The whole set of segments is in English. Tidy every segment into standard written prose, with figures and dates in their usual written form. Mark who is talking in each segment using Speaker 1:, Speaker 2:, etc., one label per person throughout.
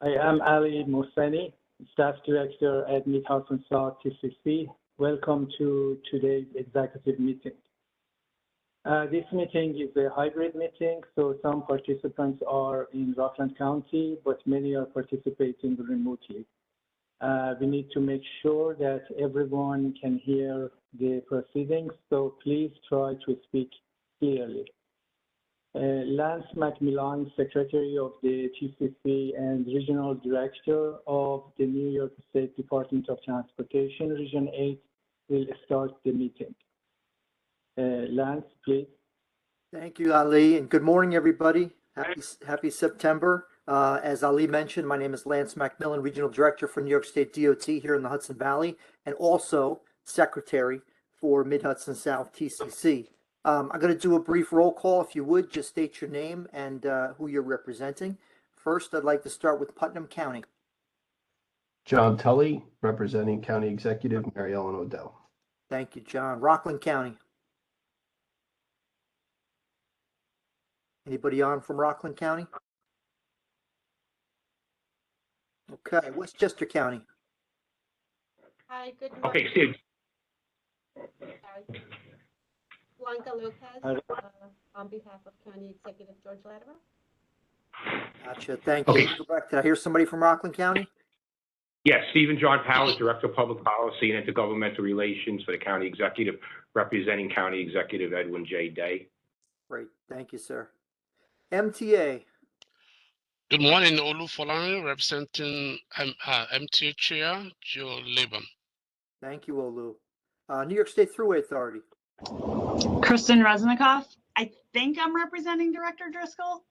Speaker 1: I am Ali Mohseni, Staff Director at Mid-Hudson South TCC. Welcome to today's executive meeting. This meeting is a hybrid meeting, so some participants are in Rockland County, but many are participating remotely. We need to make sure that everyone can hear the proceedings, so please try to speak clearly. Lance Macmillan, Secretary of the TCC and Regional Director of the New York State Department of Transportation, Region 8, will start the meeting. Lance, please.
Speaker 2: Thank you, Ali, and good morning, everybody. Happy September. As Ali mentioned, my name is Lance Macmillan, Regional Director for New York State DOT here in the Hudson Valley, and also Secretary for Mid-Hudson South TCC. I'm going to do a brief roll call. If you would, just state your name and who you're representing. First, I'd like to start with Putnam County.
Speaker 3: John Tully, representing County Executive Mary Ellen Odell.
Speaker 2: Thank you, John. Rockland County. Anybody on from Rockland County? Okay, Westchester County.
Speaker 4: Hi, good morning.
Speaker 5: Okay, Steve.
Speaker 4: Blanca Lopez, on behalf of County Executive George Latimer.
Speaker 2: Gotcha, thank you.
Speaker 5: Okay.
Speaker 2: Did I hear somebody from Rockland County?
Speaker 5: Yes, Stephen John Powers, Director of Public Policy and Intergovernmental Relations for the County Executive, representing County Executive Edwin J. Day.
Speaker 2: Great, thank you, sir. MTA.
Speaker 6: Good morning, Olu Folani, representing MTA Chair Joe Laban.
Speaker 2: Thank you, Olu. New York State Thruway Authority.
Speaker 7: Kristen Resnikoff. I think I'm representing Director Driscoll.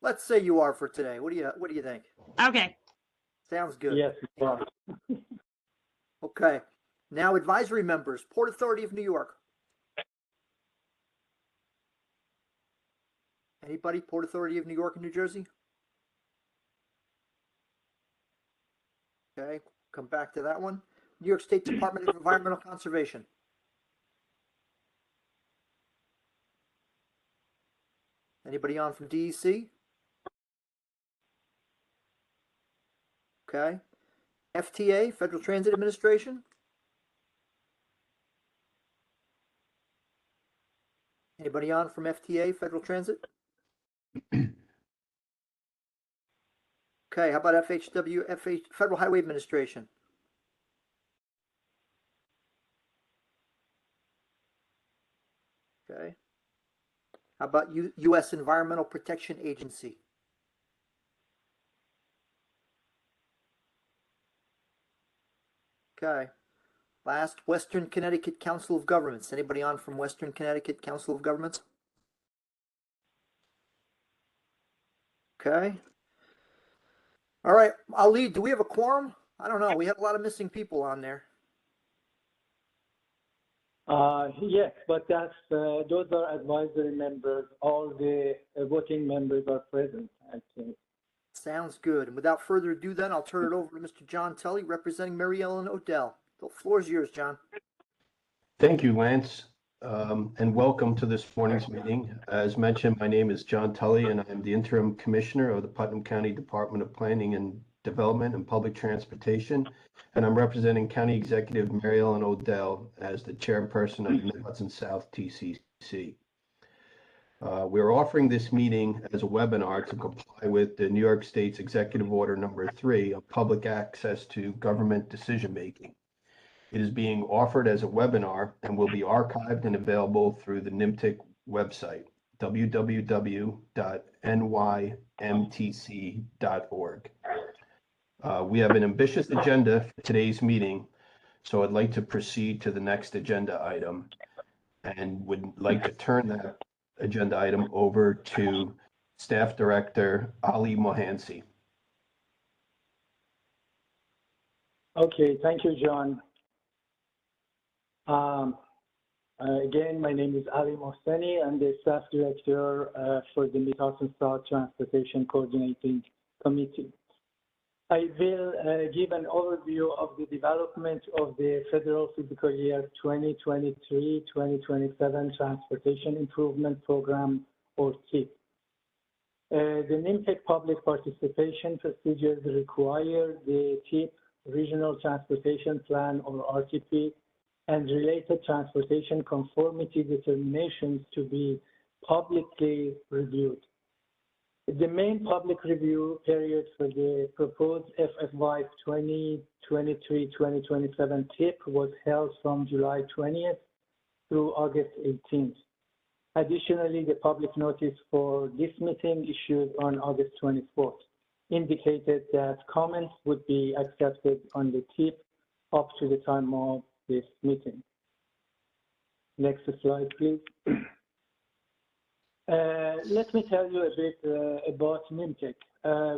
Speaker 2: Let's say you are for today. What do you think?
Speaker 7: Okay.
Speaker 2: Sounds good.
Speaker 1: Yes, you are.
Speaker 2: Okay. Now advisory members. Port Authority of New York. Anybody? Port Authority of New York and New Jersey? Okay. Come back to that one. New York State Department of Environmental Conservation. Anybody on from DEC? Okay. FTA, Federal Transit Administration. Anybody on from FTA, Federal Transit? Okay, how about FHW, Federal Highway Administration? Okay. How about U.S. Environmental Protection Agency? Okay. Last, Western Connecticut Council of Governments. Anybody on from Western Connecticut Council of Governments? Okay. All right, Ali, do we have a quorum? I don't know. We had a lot of missing people on there.
Speaker 1: Yes, but those are advisory members. All the voting members are present, I think.
Speaker 2: Sounds good. And without further ado, then, I'll turn it over to Mr. John Tully, representing Mary Ellen Odell. The floor is yours, John.
Speaker 3: Thank you, Lance, and welcome to this morning's meeting. As mentioned, my name is John Tully, and I am the Interim Commissioner of the Putnam County Department of Planning and Development and Public Transportation, and I'm representing County Executive Mary Ellen Odell as the Chairperson of the Mid-Hudson South TCC. We're offering this meeting as a webinar to comply with the New York State's Executive Order Number 3 of public access to government decision-making. It is being offered as a webinar and will be archived and available through the NYMTC website, www.nymtc.org. We have an ambitious agenda for today's meeting, so I'd like to proceed to the next agenda item and would like to turn that agenda item over to Staff Director Ali Mohseni.
Speaker 1: Okay, thank you, John. Again, my name is Ali Mohseni. I'm the Staff Director for the Mid-Hudson South Transportation Coordinating Committee. I will give an overview of the development of the Federal Fiscal Year 2023-2027 Transportation Improvement Program, or TIP. The NYMTC public participation procedures require the TIP, Regional Transportation Plan or RTP, and related transportation conformity determinations to be publicly reviewed. The main public review period for the proposed FFY 2023-2027 TIP was held from July 20th through August 18th. Additionally, the public notice for this meeting issued on August 24th indicated that comments would be accepted on the TIP up to the time of this meeting. Next slide, please. Let me tell you a bit about NYMTC.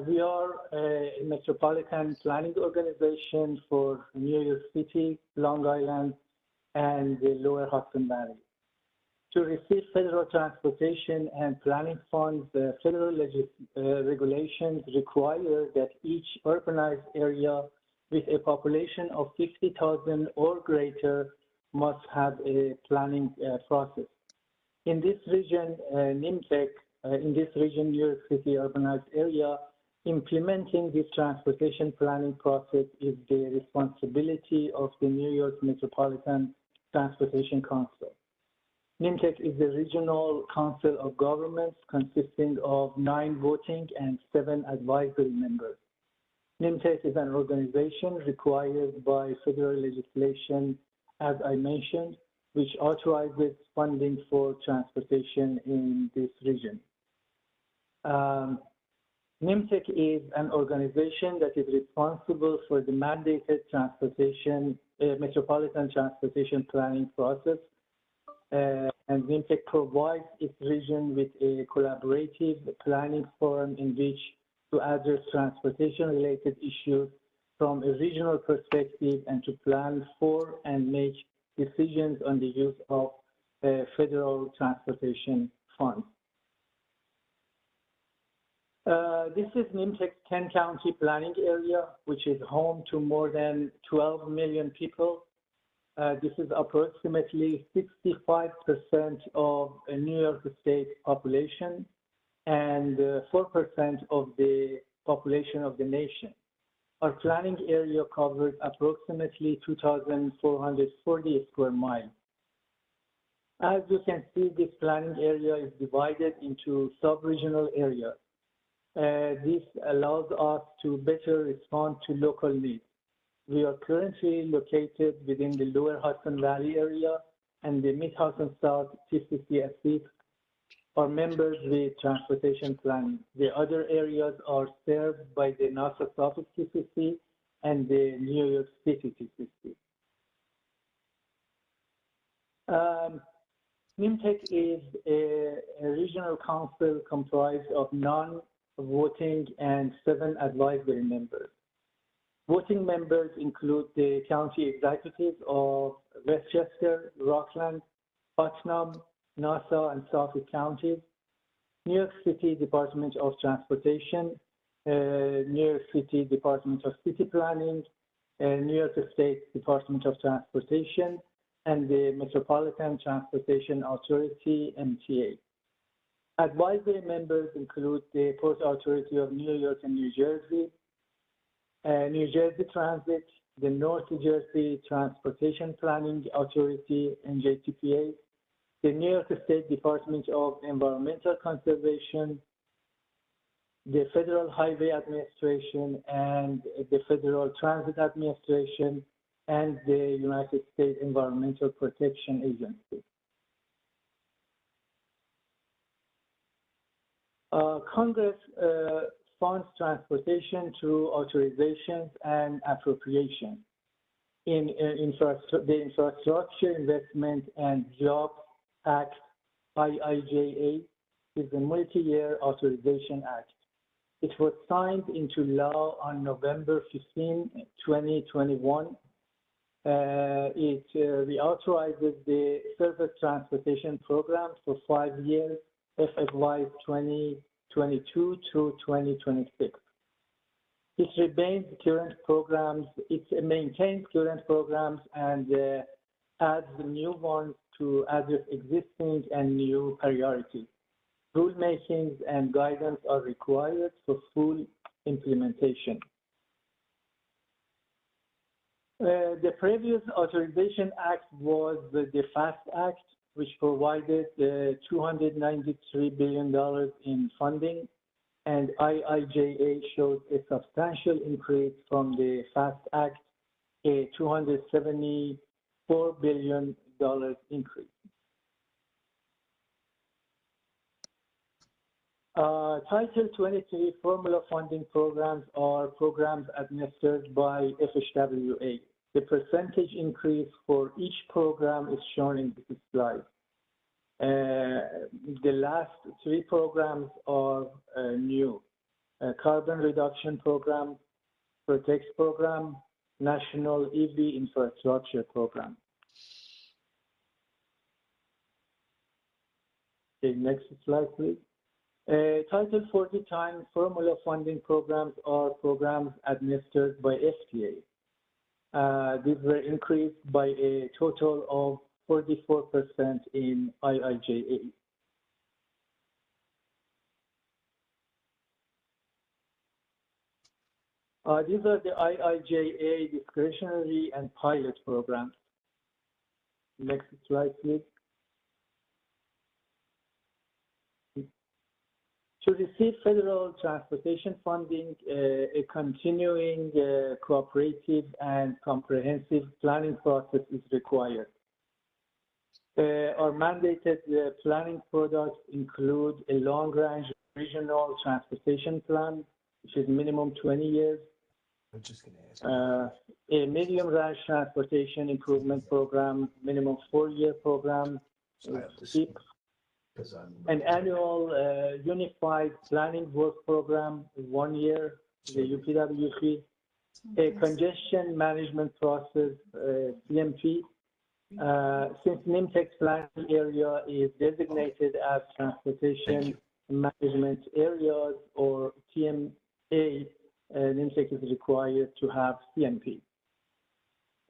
Speaker 1: We are a metropolitan planning organization for New York City, Long Island, and the Lower Hudson Valley. To receive federal transportation and planning funds, the federal regulations require that each urbanized area with a population of 50,000 or greater must have a planning process. In this region, NYMTC, New York City urbanized area, implementing this transportation planning process is the responsibility of the New York Metropolitan Transportation Council. NYMTC is the regional council of governments consisting of 9 voting and 7 advisory members. NYMTC is an organization required by federal legislation, as I mentioned, which authorizes funding for transportation in this region. NYMTC is an organization that is responsible for the mandated transportation, metropolitan transportation planning process, and NYMTC provides its region with a collaborative planning forum in which to address transportation-related issues from a regional perspective and to plan for and make decisions on the use of federal transportation funds. This is NYMTC's 10-county planning area, which is home to more than 12 million people. This is approximately 65% of a New York State population and 4% of the population of the nation. Our planning area covers approximately 2,440 square miles. As you can see, this planning area is divided into sub-regional areas. This allows us to better respond to local needs. We are currently located within the Lower Hudson Valley area and the Mid-Hudson South TCC seats are members with transportation planning. The other areas are served by the Nassau South TCC and the New York City TCC. NYMTC is a regional council comprised of 9 voting and 7 advisory members. Voting members include the county executives of Westchester, Rockland, Putnam, Nassau, and Suffolk counties, New York City Department of Transportation, New York City Department of City Planning, New York State Department of Transportation, and the Metropolitan Transportation Authority, MTA. Advisory members include the Port Authority of New York and New Jersey, New Jersey Transit, the North Jersey Transportation Planning Authority, NJTPA, the New York State Department of Environmental Conservation, the Federal Highway Administration, and the Federal Transit Administration, and the United States Environmental Protection Agency. Congress funds transportation through authorizations and appropriations. The Infrastructure Investment and Jobs Act, IIJA, is a multi-year authorization act. It was signed into law on November 15, 2021. It reauthorizes the Surface Transportation Program for 5 years, FFY 2022 through 2026. It maintains current programs and adds new ones to address existing and new priorities. Rulemakings and guidance are required for full implementation. The previous Authorization Act was the FAST Act, which provided $293 billion in funding, and IIJA showed a substantial increase from the FAST Act, a $274 billion increase. Title 23 formula funding programs are programs administered by FHWA. The percentage increase for each program is shown in this slide. The last three programs are new. Carbon Reduction Program, Protect Program, National EV Infrastructure Program. Okay, next slide, please. Title 40 times formula funding programs are programs administered by FTA. These were increased by a total of 44% in IIJA. These are the IIJA discretionary and pilot programs. Next slide, please. To receive federal transportation funding, a continuing cooperative and comprehensive planning process is required. Our mandated planning products include a long-range regional transportation plan, which is minimum 20 years, a medium-range transportation improvement program, minimum 4-year program, SIP, an annual unified planning work program, 1 year, the UPWP, a congestion management process, CMP. Since NYMTC's planning area is designated as transportation management areas or TMA, NYMTC is required to have CMP.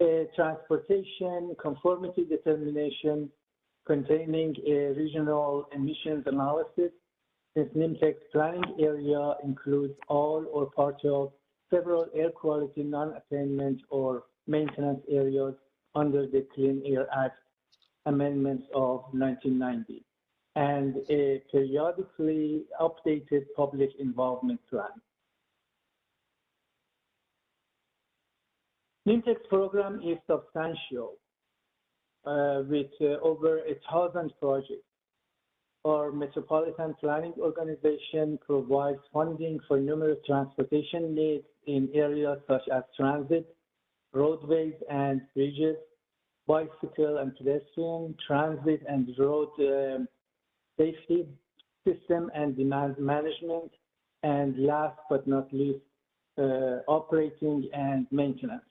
Speaker 1: A transportation conformity determination containing a regional emissions analysis, since NYMTC's planning area includes all or part of several air quality non-attainment or maintenance areas under the Clean Air Act amendments of 1990, and a periodically updated public involvement plan. NYMTC's program is substantial, with over 1,000 projects. Our Metropolitan Planning Organization provides funding for numerous transportation needs in areas such as transit, roadways and bridges, bicycle and pedestrian, transit and road safety, system and demand management, and last but not least, operating and maintenance.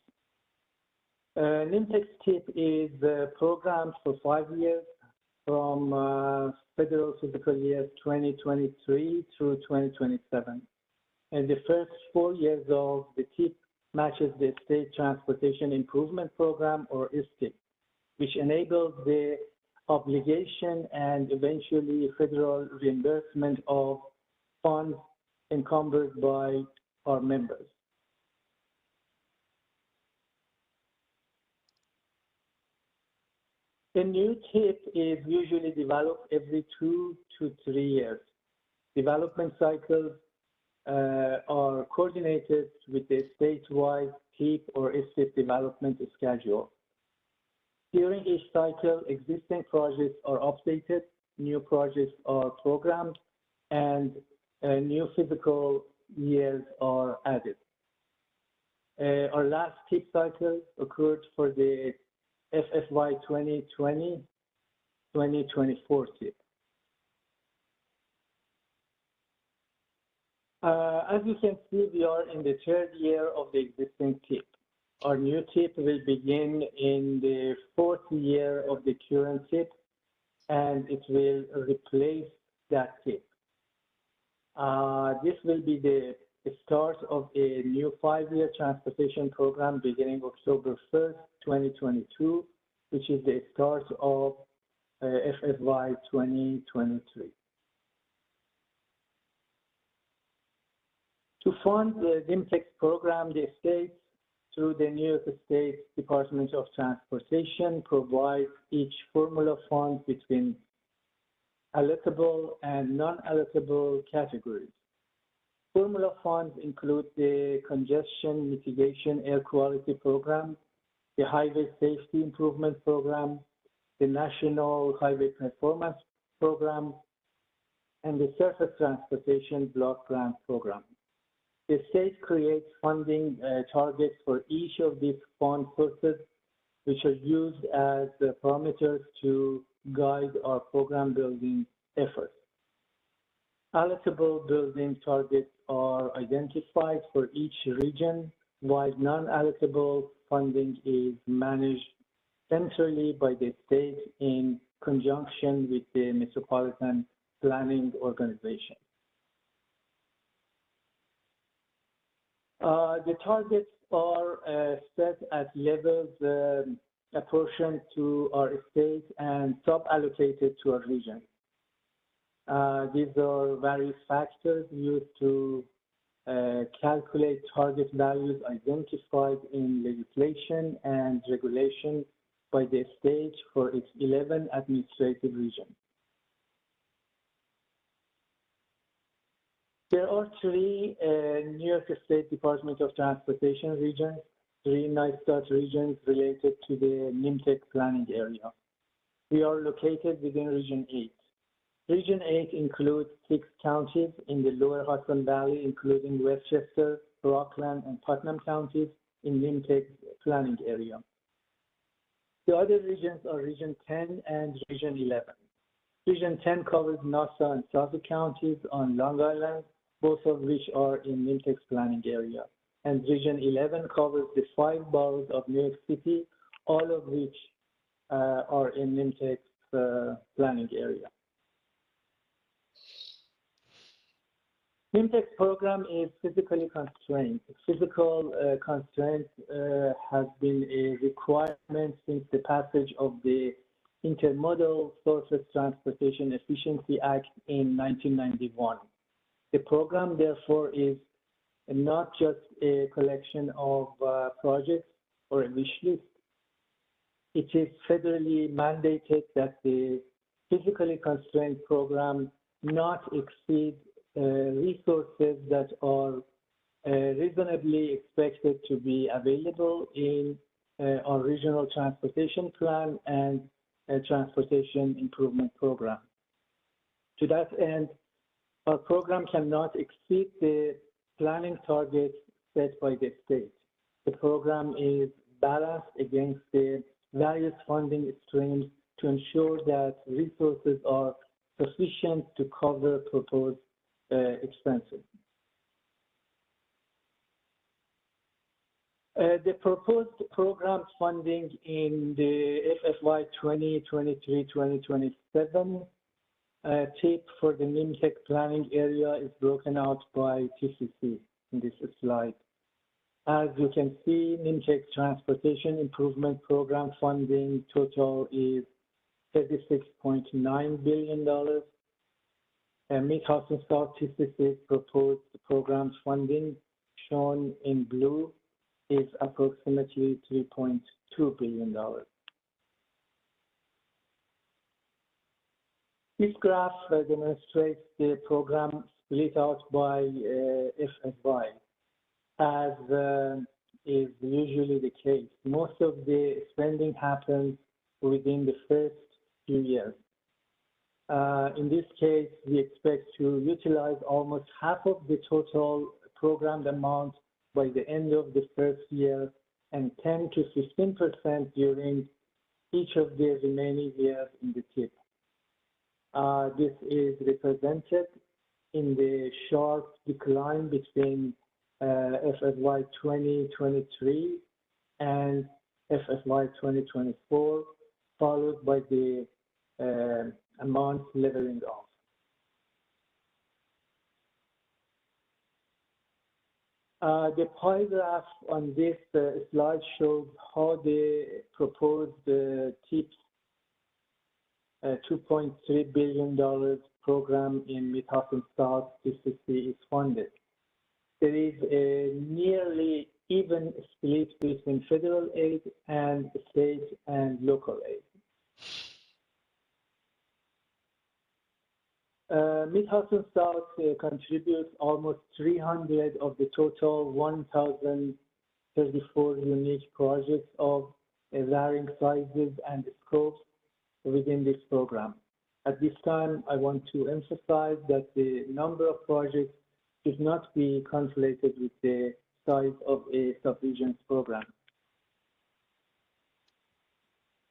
Speaker 1: NYMTC's TIP is programmed for 5 years from Federal Fiscal Years 2023 through 2027. And the first 4 years of the TIP matches the State Transportation Improvement Program, or STIP, which enables the obligation and eventually federal reimbursement of funds encumbered by our members. A new TIP is usually developed every 2 to 3 years. Development cycles are coordinated with the statewide TIP or STIP development schedule. During each cycle, existing projects are updated, new projects are programmed, and new physical years are added. Our last TIP cycle occurred for the FFY 2020-2024 TIP. As you can see, we are in the 3rd year of the existing TIP. Our new TIP will begin in the 4th year of the current TIP, and it will replace that TIP. This will be the start of a new 5-year transportation program beginning October 1st, 2022, which is the start of FFY 2023. To fund the NYMTC program, the state, through the New York State Department of Transportation, provides each formula fund between allocable and non-allocable categories. Formula funds include the Congestion Mitigation Air Quality Program, the Highway Safety Improvement Program, the National Highway Performance Program, and the Surface Transportation Block Grant Program. The state creates funding targets for each of these fund sources, which are used as parameters to guide our program building efforts. Allocable building targets are identified for each region, while non-allocable funding is managed centrally by the state in conjunction with the Metropolitan Planning Organization. The targets are set at levels apportioned to our state and sub-allocated to our region. These are various factors used to calculate target values identified in legislation and regulation by the state for its 11 administrative regions. There are three New York State Department of Transportation regions, three NYSTAT regions related to the NYMTC planning area. We are located within Region 8. Region 8 includes 6 counties in the lower Hudson Valley, including Westchester, Rockland, and Putnam counties in NYMTC planning area. The other regions are Region 10 and Region 11. Region 10 covers Nassau and Suffolk counties on Long Island, both of which are in NYMTC planning area. And Region 11 covers the 5 boroughs of New York City, all of which are in NYMTC planning area. NYMTC program is physically constrained. Physical constraint has been a requirement since the passage of the Intermodal Surface Transportation Efficiency Act in 1991. The program, therefore, is not just a collection of projects or a wish list. It is federally mandated that the physically constrained program not exceed resources that are reasonably expected to be available in our regional transportation plan and transportation improvement program. To that end, our program cannot exceed the planning targets set by the state. The program is balanced against the various funding streams to ensure that resources are sufficient to cover proposed expenses. The proposed program funding in the FFY 2023-2027 tip for the NYMTC planning area is broken out by TCC in this slide. As you can see, NYMTC Transportation Improvement Program funding total is $36.9 billion. Mid-Hudson South TCC proposed programs funding, shown in blue, is approximately $3.2 billion. This graph demonstrates the program split out by FFY, as is usually the case. Most of the spending happens within the first few years. In this case, we expect to utilize almost half of the total programmed amount by the end of the first year and 10 to 15% during each of the remaining years in the tip. This is represented in the sharp decline between FFY 2023 and FFY 2024, followed by the amount leveling off. The pie graph on this slide shows how the proposed TIPS $2.3 billion program in Mid-Hudson South TCC is funded. There is a nearly even split between federal aid and state and local aid. Mid-Hudson South contributes almost 300 of the total 1,034 unique projects of varying sizes and scopes within this program. At this time, I want to emphasize that the number of projects should not be conflated with the size of a subregion's program.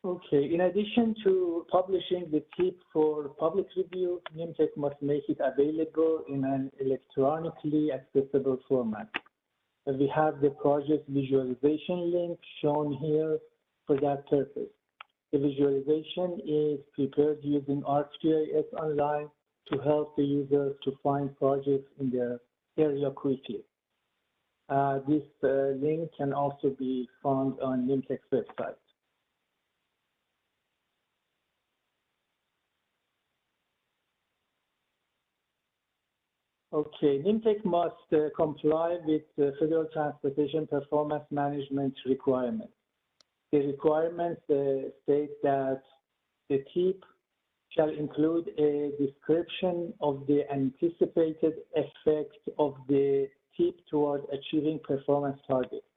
Speaker 1: Okay, in addition to publishing the tip for public review, NYMTC must make it available in an electronically accessible format. We have the project visualization link shown here for that purpose. The visualization is prepared using ArcGIS Online to help the users to find projects in their area quickly. This link can also be found on NYMTC's website. Okay, NYMTC must comply with the Federal Transportation Performance Management requirements. The requirements state that the TIP shall include a description of the anticipated effect of the TIP toward achieving performance targets.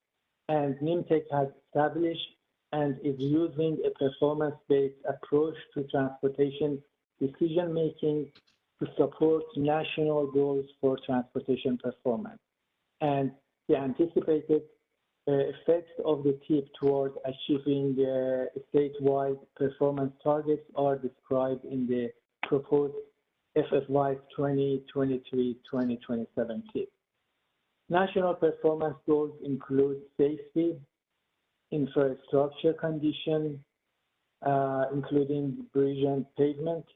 Speaker 1: And NYMTC has established and is using a performance-based approach to transportation decision-making to support national goals for transportation performance. And the anticipated effects of the TIP toward achieving statewide performance targets are described in the proposed FFYs 2023-2027 TIP. National performance goals include safety, infrastructure condition, including bridge and pavement,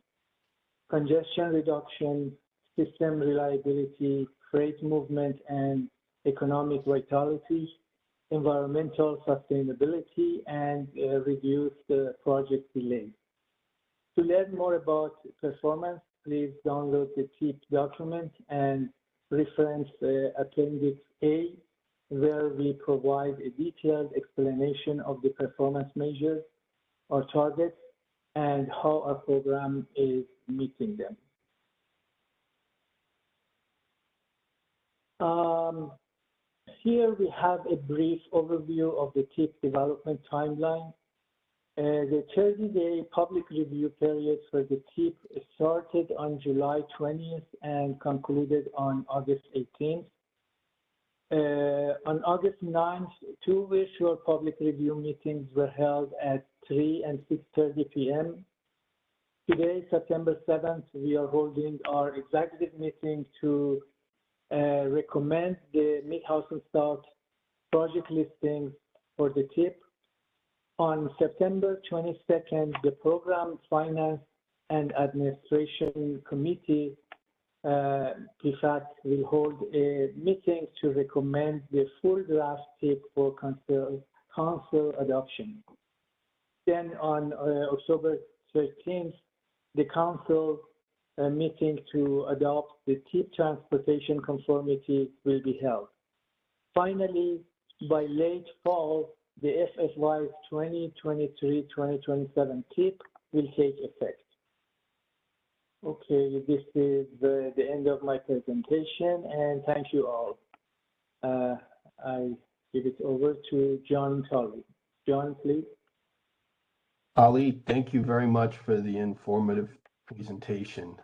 Speaker 1: congestion reduction, system reliability, freight movement and economic vitality, environmental sustainability, and reduce the project delays. To learn more about performance, please download the TIP document and reference Appendix A, where we provide a detailed explanation of the performance measures or targets and how our program is meeting them. Here we have a brief overview of the TIP development timeline. The 30-day public review period for the TIP started on July 20th and concluded on August 18th. On August 9th, 2 virtual public review meetings were held at 3 and 6:30 p.m. Today, September 7th, we are holding our executive meeting to recommend the Mid-Hudson South project listings for the TIP. On September 22nd, the Program Finance and Administration Committee, PFAC, will hold a meeting to recommend the full draft TIP for council adoption. Then on October 13th, the council meeting to adopt the TIP transportation conformity will be held. Finally, by late fall, the FFYs 2023-2027 TIP will take effect. Okay, this is the end of my presentation, and thank you all. I give it over to John Tully. John, please.
Speaker 3: Ali, thank you very much for the informative presentation.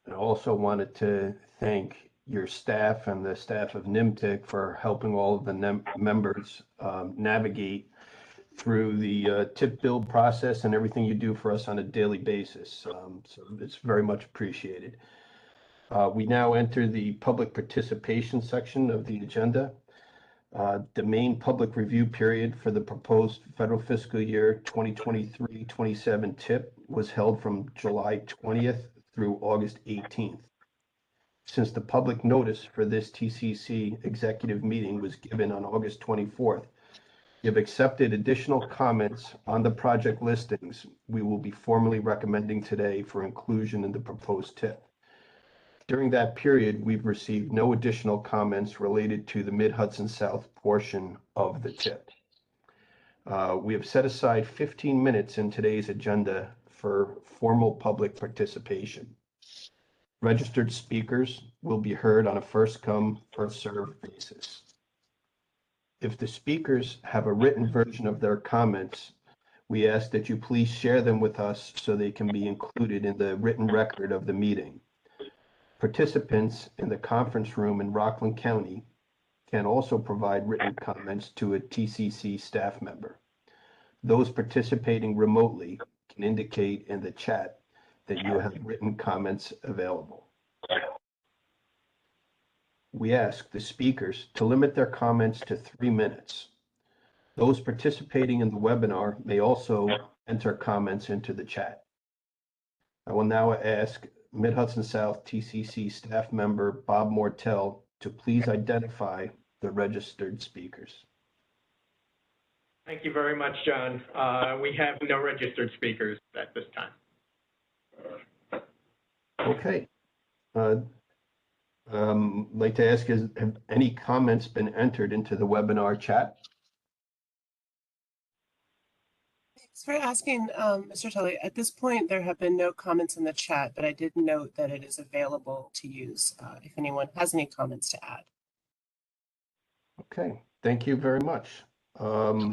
Speaker 3: I also wanted to thank your staff and the staff of NYMTC for helping all of the members navigate through the TIP build process and everything you do for us on a daily basis. So it's very much appreciated. We now enter the public participation section of the agenda. The main public review period for the proposed Federal Fiscal Year 2023-27 TIP was held from July 20th through August 18th. Since the public notice for this TCC executive meeting was given on August 24th, you have accepted additional comments on the project listings we will be formally recommending today for inclusion in the proposed TIP. During that period, we've received no additional comments related to the Mid-Hudson South portion of the TIP. We have set aside 15 minutes in today's agenda for formal public participation. Registered speakers will be heard on a first-come, first-served basis. If the speakers have a written version of their comments, we ask that you please share them with us so they can be included in the written record of the meeting. Participants in the conference room in Rockland County can also provide written comments to a TCC staff member. Those participating remotely can indicate in the chat that you have written comments available. We ask the speakers to limit their comments to 3 minutes. Those participating in the webinar may also enter comments into the chat. I will now ask Mid-Hudson South TCC staff member Bob Mortel to please identify the registered speakers.
Speaker 8: Thank you very much, John. We have no registered speakers at this time.
Speaker 3: Okay. I'd like to ask, have any comments been entered into the webinar chat?
Speaker 9: Thanks for asking, Mr. Tully. At this point, there have been no comments in the chat, but I did note that it is available to use if anyone has any comments to add.
Speaker 3: Okay, thank you very much. I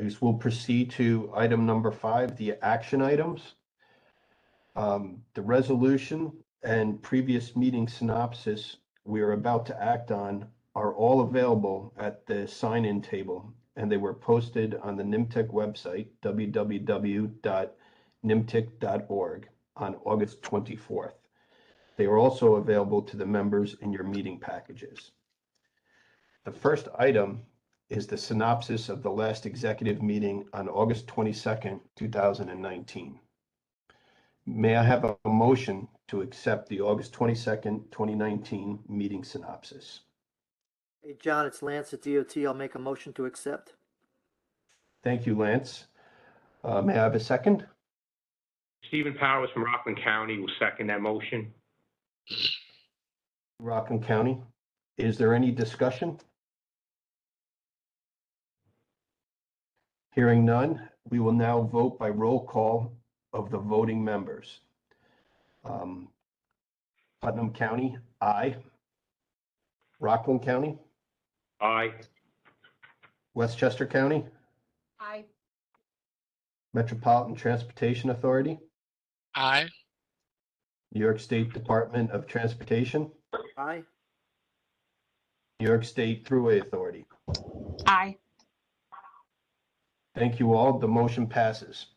Speaker 3: guess we'll proceed to item number 5, the action items. The resolution and previous meeting synopsis we are about to act on are all available at the sign-in table, and they were posted on the NYMTC website, www.nymtic.org, on August 24th. They are also available to the members in your meeting packages. The first item is the synopsis of the last executive meeting on August 22nd, 2019. May I have a motion to accept the August 22nd, 2019 meeting synopsis?
Speaker 2: Hey, John, it's Lance at DOT. I'll make a motion to accept.
Speaker 3: Thank you, Lance. May I have a second?
Speaker 5: Stephen Powers from Rockland County will second that motion.
Speaker 3: Rockland County. Is there any discussion? Hearing none, we will now vote by roll call of the voting members. Putnam County, aye. Rockland County,
Speaker 5: Aye.
Speaker 3: Westchester County,
Speaker 4: Aye.
Speaker 3: Metropolitan Transportation Authority,
Speaker 6: Aye.
Speaker 3: New York State Department of Transportation,
Speaker 2: Aye.
Speaker 3: New York State Thruway Authority.
Speaker 7: Aye.
Speaker 3: Thank you all. The motion passes.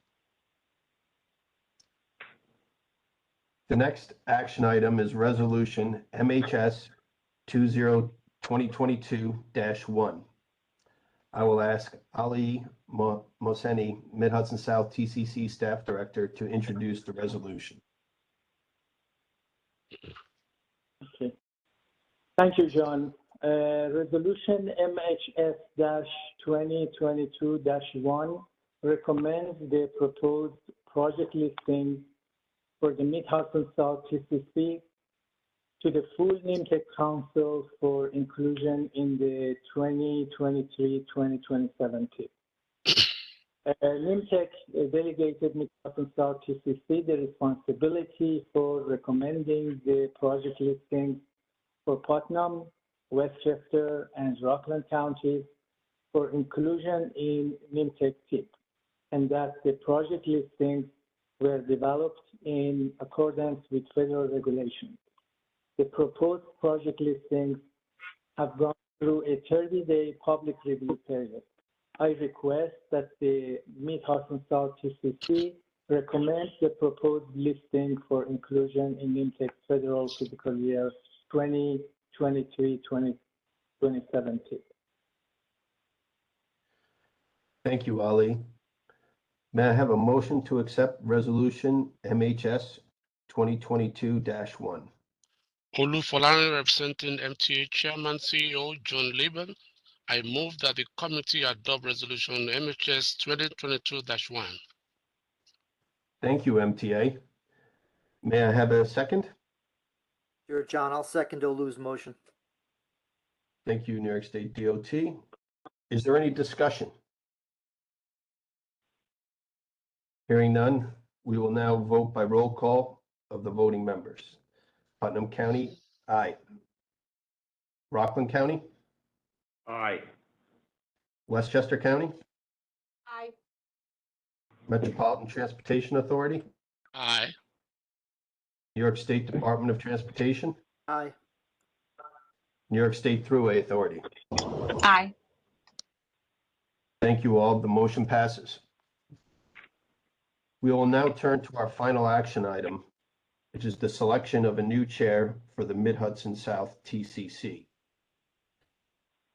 Speaker 3: The next action item is Resolution MHS 2022-1. I will ask Ali Mohseni, Mid-Hudson South TCC Staff Director, to introduce the resolution.
Speaker 1: Okay. Thank you, John. Resolution MHS-2022-1 recommends the proposed project listing for the Mid-Hudson South TCC to the full NYMTC Council for inclusion in the 2023-2027 TIP. NYMTC delegated Mid-Hudson South TCC the responsibility for recommending the project listing for Putnam, Westchester, and Rockland counties for inclusion in NYMTC TIP, and that the project listings were developed in accordance with federal regulations. The proposed project listings have gone through a 30-day public review period. I request that the Mid-Hudson South TCC recommend the proposed listing for inclusion in NYMTC Federal Fiscal Year 2023-2027 TIP.
Speaker 3: Thank you, Ali. May I have a motion to accept Resolution MHS 2022-1?
Speaker 6: Olu Folani, representing MTA Chairman CEO John Liban. I move that the committee adopt Resolution MHS 2022-1.
Speaker 3: Thank you, MTA. May I have a second?
Speaker 2: You're John. I'll second Olu's motion.
Speaker 3: Thank you, New York State DOT. Is there any discussion? Hearing none, we will now vote by roll call of the voting members. Putnam County, aye. Rockland County,
Speaker 5: Aye.
Speaker 3: Westchester County,
Speaker 4: Aye.
Speaker 3: Metropolitan Transportation Authority,
Speaker 6: Aye.
Speaker 3: New York State Department of Transportation,
Speaker 2: Aye.
Speaker 3: New York State Thruway Authority.
Speaker 7: Aye.
Speaker 3: Thank you all. The motion passes. We will now turn to our final action item, which is the selection of a new chair for the Mid-Hudson South TCC.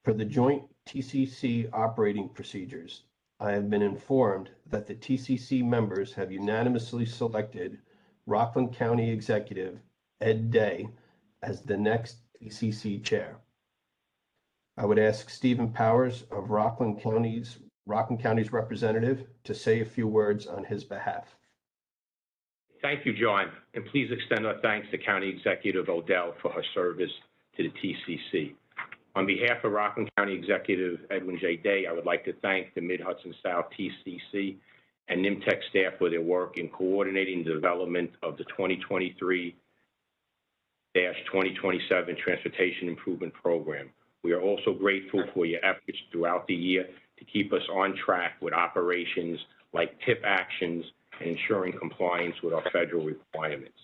Speaker 3: For the joint TCC operating procedures, I have been informed that the TCC members have unanimously selected Rockland County Executive Ed Day as the next TCC chair. I would ask Stephen Powers of Rockland County's representative to say a few words on his behalf.
Speaker 5: Thank you, John, and please extend our thanks to County Executive Odell for her service to the TCC. On behalf of Rockland County Executive Edwin J. Day, I would like to thank the Mid-Hudson South TCC and NYMTC staff for their work in coordinating the development of the 2023-2027 Transportation Improvement Program. We are also grateful for your efforts throughout the year to keep us on track with operations like TIP actions and ensuring compliance with our federal requirements.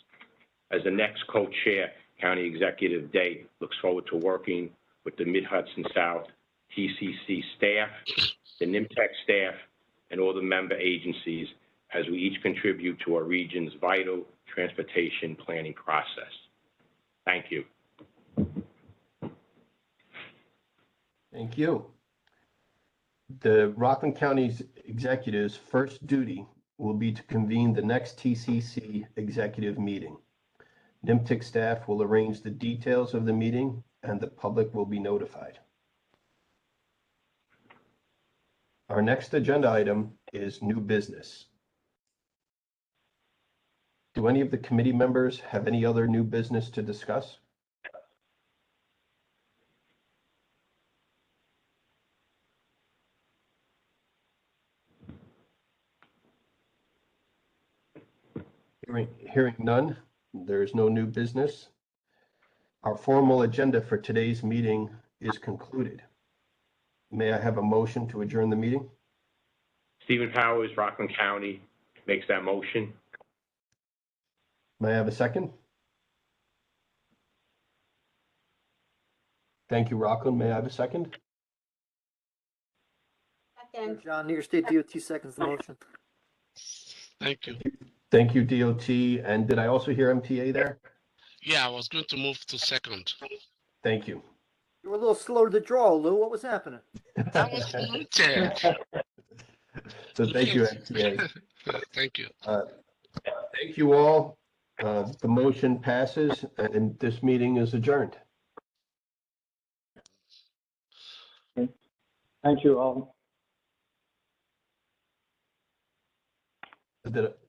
Speaker 5: As the next co-chair, County Executive Day looks forward to working with the Mid-Hudson South TCC staff, the NYMTC staff, and all the member agencies as we each contribute to our region's vital transportation planning process. Thank you.
Speaker 3: Thank you. The Rockland County's executive's first duty will be to convene the next TCC executive meeting. NYMTC staff will arrange the details of the meeting and the public will be notified. Our next agenda item is new business. Do any of the committee members have any other new business to discuss? Hearing none, there is no new business. Our formal agenda for today's meeting is concluded. May I have a motion to adjourn the meeting?
Speaker 5: Stephen Powers, Rockland County, makes that motion.
Speaker 3: May I have a second? Thank you, Rockland. May I have a second?
Speaker 4: Second.
Speaker 2: John, New York State DOT seconds the motion.
Speaker 6: Thank you.
Speaker 3: Thank you, DOT. And did I also hear MTA there?
Speaker 6: Yeah, I was going to move to second.
Speaker 3: Thank you.
Speaker 2: You were a little slow to the draw, Lou. What was happening?
Speaker 6: That was noted.
Speaker 3: So thank you, MTA.
Speaker 6: Thank you.
Speaker 3: Thank you all. The motion passes and this meeting is adjourned.
Speaker 1: Thank you all.
Speaker 3: Did it?